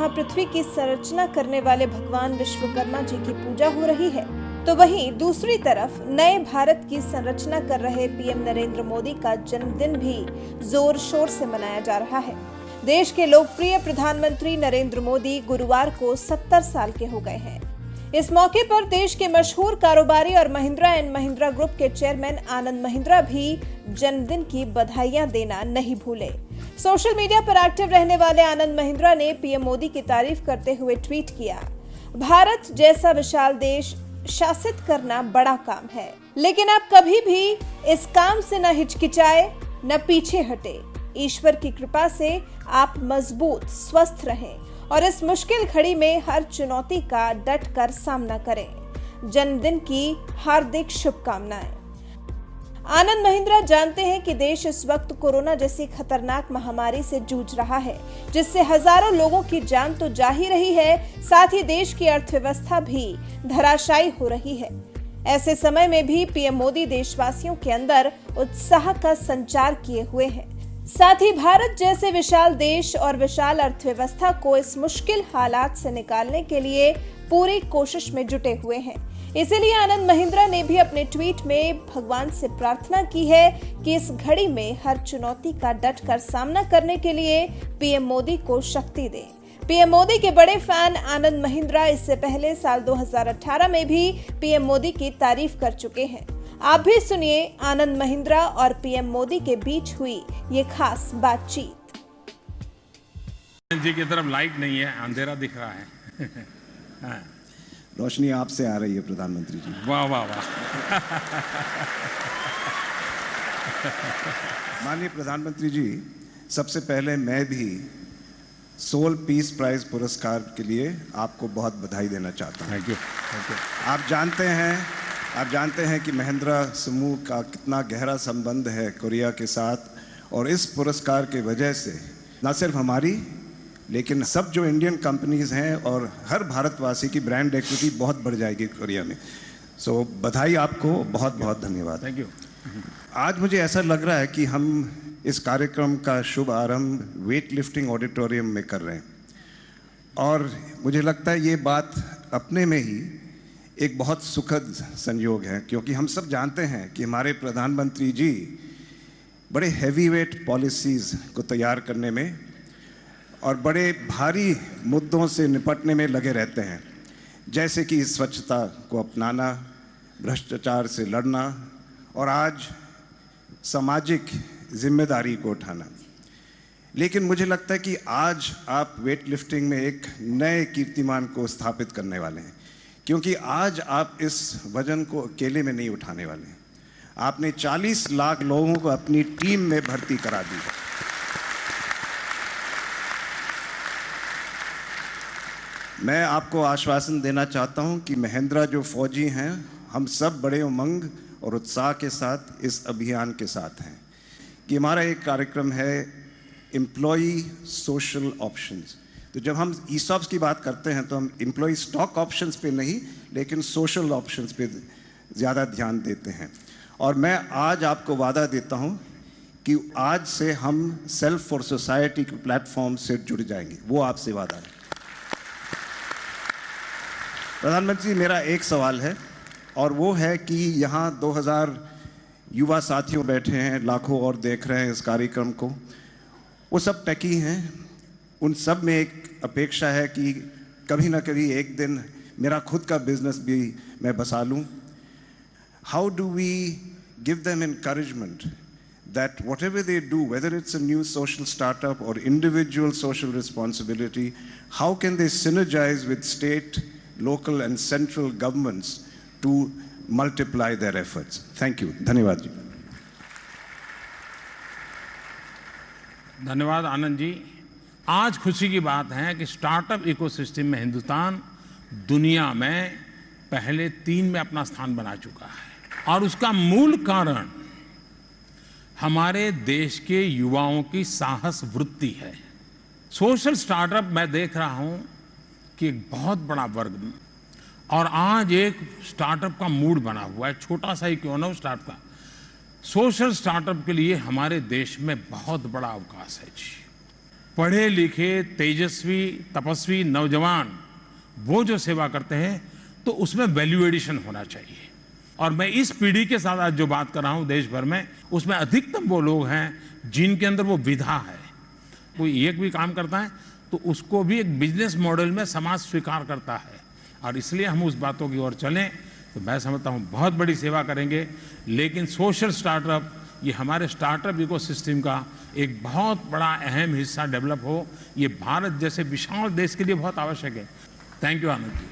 जहां पृथ्वी की संरचना करने वाले भगवान विश्वकर्मा जी की पूजा हो रही है, तो वहीं दूसरी तरफ नए भारत की संरचना कर रहे पीएम नरेंद्र मोदी का जन्मदिन भी जोर शोर से मनाया जा रहा है। देश के लोकप्रिय प्रधानमंत्री नरेंद्र मोदी गुरुवार को 70 साल के हो गए हैं। इस मौके पर देश के मशहूर कारोबारी और महिंद्रा एंड महिंद्रा ग्रुप के चेयरमैन आनंद महिंद्रा भी जन्मदिन की बधाइयां देना नहीं भूले। सोशल मीडिया पर एक्टिव रहने वाले आनंद महिंद्रा ने पीएम मोदी की तारीफ करते हुए ट्वीट किया, भारत जैसा विशाल देश शासित करना बड़ा काम है, लेकिन आप कभी भी इस काम से न हिचकिचाए न पीछे हटे। ईश्वर की कृपा से आप मजबूत स्वस्थ रहें और इस मुश्किल घड़ी में हर चुनौती का डट कर सामना करें। जन्मदिन की हार्दिक शुभकामनाएं। आनंद महिंद्रा जानते हैं कि देश इस वक्त कोरोना जैसी खतरनाक महामारी से जूझ रहा है, जिससे हजारों लोगों की जान तो जा ही रही है, साथ ही देश की अर्थव्यवस्था भी धराशायी हो रही है। ऐसे समय में भी पीएम मोदी देशवासियों के अंदर उत्साह का संचार किए हुए हैं। साथ ही भारत जैसे विशाल देश और विशाल अर्थव्यवस्था को इस मुश्किल हालात से निकालने के लिए पूरी कोशिश में जुटे हुए हैं। इसीलिए आनंद महिंद्रा ने भी अपने ट्वीट में भगवान से प्रार्थना की है कि इस घड़ी में हर चुनौती का डट कर सामना करने के लिए पीएम मोदी को शक्ति दे। पीएम मोदी के बड़े फैन आनंद महिंद्रा इससे पहले साल 2018 में भी पीएम मोदी की तारीफ कर चुके हैं। आप भी सुनिए आनंद महिंद्रा और पीएम मोदी के बीच हुई ये खास बातचीत। जी की तरफ लाइट नहीं है, अंधेरा दिख रहा है। हाँ। रोशनी आपसे आ रही है प्रधानमंत्री जी। वाह वाह वाह। माननीय प्रधानमंत्री जी, सबसे पहले मैं भी सोल पीस प्राइज पुरस्कार के लिए आपको बहुत बधाई देना चाहता हूँ। Thank you. आप जानते हैं कि महिंद्रा समूह का कितना गहरा संबंध है कोरिया के साथ, और इस पुरस्कार के वजह से न सिर्फ हमारी लेकिन सब जो इंडियन कंपनीज हैं और हर भारतवासी की ब्रांड इक्विटी बहुत बढ़ जाएगी कोरिया में। सो बधाई आपको, बहुत बहुत धन्यवाद। Thank you. आज मुझे ऐसा लग रहा है कि हम इस कार्यक्रम का शुभ आरंभ वेट लिफ्टिंग ऑडिटोरियम में कर रहे हैं, और मुझे लगता है ये बात अपने में ही एक बहुत सुखद संयोग है, क्योंकि हम सब जानते हैं कि हमारे प्रधानमंत्री जी बड़े हैवी वेट पॉलिसीज़ को तैयार करने में और बड़े भारी मुद्दों से निपटने में लगे रहते हैं, जैसे कि स्वच्छता को अपनाना, भ्रष्टाचार से लड़ना और आज सामाजिक जिम्मेदारी को उठाना। लेकिन मुझे लगता है कि आज आप वेट लिफ्टिंग में एक नए कीर्तिमान को स्थापित करने वाले हैं, क्योंकि आज आप इस वजन को अकेले में नहीं उठाने वाले हैं। आपने 40 लाख लोगों को अपनी टीम में भर्ती करा दी। मैं आपको आश्वासन देना चाहता हूं कि महिंद्रा जो फौजी हैं, हम सब बड़े उमंग और उत्साह के साथ इस अभियान के साथ हैं कि हमारा एक कार्यक्रम है एम्प्लॉई सोशल ऑप्शंस। तो जब हम ईसॉप्स की बात करते हैं तो हम एम्प्लॉई स्टॉक ऑप्शंस पे नहीं लेकिन सोशल ऑप्शंस पे ज़्यादा ध्यान देते हैं। और मैं आज आपको वादा देता हूं कि आज से हम सेल्फ फॉर सोसाइटी के प्लेटफॉर्म से जुड़ जाएंगे, वो आपसे वादा है। प्रधानमंत्री, मेरा एक सवाल है और वो है कि यहाँ 2000 युवा साथियों बैठे हैं, लाखों और देख रहे हैं इस कार्यक्रम को। वो सब टेकी हैं, उन सब में एक अपेक्षा है कि कभी ना कभी एक दिन मेरा खुद का बिजनेस भी मैं बसा लूँ। How do we give them encouragement that whatever they do, whether it's a new social startup or individual social responsibility, how can they synergize with state, local and central governments to multiply their efforts? Thank you. धन्यवाद जी। धन्यवाद आनंद जी। आज खुशी की बात है कि startup ecosystem में हिंदुस्तान दुनिया में पहले 3 में अपना स्थान बना चुका है, और उसका मूल कारण हमारे देश के युवाओं की साहस वृत्ति है। सोशल स्टार्टअप मैं देख रहा हूं कि एक बहुत बड़ा वर्ग, और आज एक स्टार्टअप का मूड बना हुआ है, छोटा सा ही क्यों ना हो स्टार्टअप का। सोशल स्टार्टअप के लिए हमारे देश में बहुत बड़ा अवकाश है जी। पढ़े लिखे तेजस्वी तपस्वी नौजवान वो जो सेवा करते हैं तो उसमें वैल्यू एडिशन होना चाहिए। और मैं इस पीढ़ी के साथ आज जो बात कर रहा हूं देश भर में, उसमें अधिकतम वो लोग हैं जिनके अंदर वो विधा है। कोई एक भी काम करता है तो उसको भी एक बिजनेस मॉडल में समाज स्वीकार करता है, और इसलिए हम उस बातों की ओर चलें तो मैं समझता हूं बहुत बड़ी सेवा करेंगे। लेकिन सोशल स्टार्टअप, ये हमारे स्टार्टअप इकोसिस्टम का एक बहुत बड़ा अहम हिस्सा डेवलप हो, ये भारत जैसे विशाल देश के लिए बहुत आवश्यक है। Thank you Anand ji.